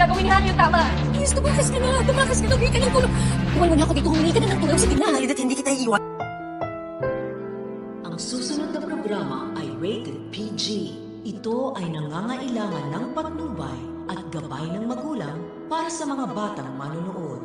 gagawin ni Harry yung tama. Please, tumakas ka na. Tumakas ka na. Huwag ka ng tulong. Tuwal mo na ako dito. Humingi ka na ng tulong. Sige na. Edith, hindi kita iiwan. Ang susunod na programa ay rated PG. Ito ay nangangailangan ng patnubay at gabay ng magulang para sa mga batang manonood.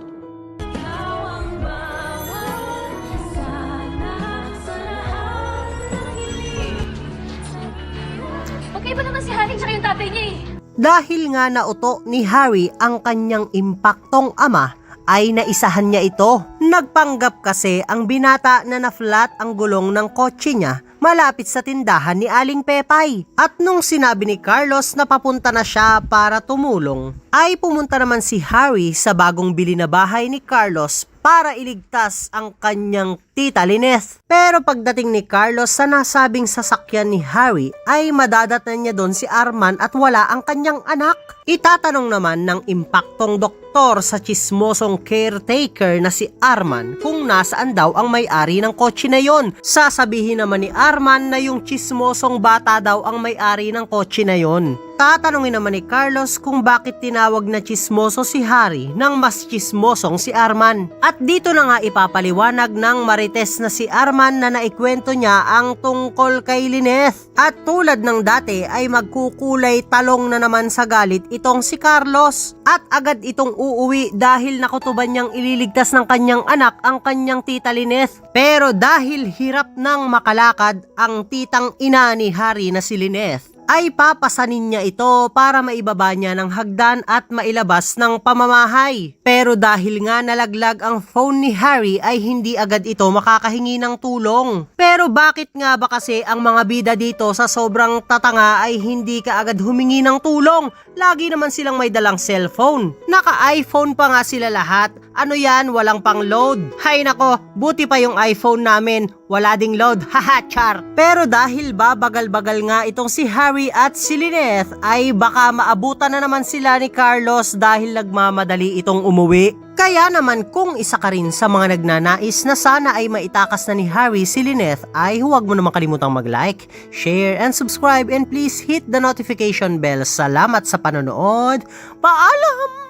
Magkaiba naman si Harry tsaka yung tatay niya eh. Dahil nga nauto ni Harry ang kanyang impaktong ama, ay naisahan niya ito. Nagpanggap kasi ang binata na na-flat ang gulong ng kotse niya malapit sa tindahan ni Aling Pepay. At nung sinabi ni Carlos na papunta na siya para tumulong, ay pumunta naman si Harry sa bagong bili na bahay ni Carlos para iligtas ang kanyang tita Lineth. Pero pagdating ni Carlos sa nasabing sasakyan ni Harry, ay madadatnan niya doon si Arman at wala ang kanyang anak. Itatanong naman ng impaktong doktor sa chismosong caretaker na si Arman kung nasaan daw ang may-ari ng kotse na yon. Sasabihin naman ni Arman na yung chismosong bata daw ang may-ari ng kotse na yon. Tatanungin naman ni Carlos kung bakit tinawag na chismoso si Harry nang mas chismosong si Arman. At dito na nga ipapaliwanag ng marites na si Arman na naikwento niya ang tungkol kay Lineth. At tulad ng dati ay magkukulay talong na naman sa galit itong si Carlos. At agad itong uuwi dahil nakutuban niyang ililigtas ng kanyang anak ang kanyang tita Lineth. Pero dahil hirap nang makalakad ang titang ina ni Harry na si Lineth, ay papasanin niya ito para maibaba niya ng hagdan at mailabas ng pamamahay. Pero dahil nga nalaglag ang phone ni Harry ay hindi agad ito makakahingi ng tulong. Pero bakit nga ba kasi ang mga bida dito sa sobrang tatanga ay hindi ka agad humingi ng tulong? Lagi naman silang may dalang cellphone. Naka-iPhone pa nga sila lahat. Ano yan? Walang pang load. Hay nako, buti pa yung iPhone namin. Wala ding load. Haha, char. Pero dahil bagal-bagal nga itong si Harry at si Lineth, ay baka maabutan na naman sila ni Carlos dahil nagmamadali itong umuwi. Kaya naman kung isa ka rin sa mga nagnanais na sana ay maitakas na ni Harry si Lineth, ay huwag mo naman kalimutang mag-like, share, and subscribe, and please hit the notification bell. Salamat sa panonood. Paalam!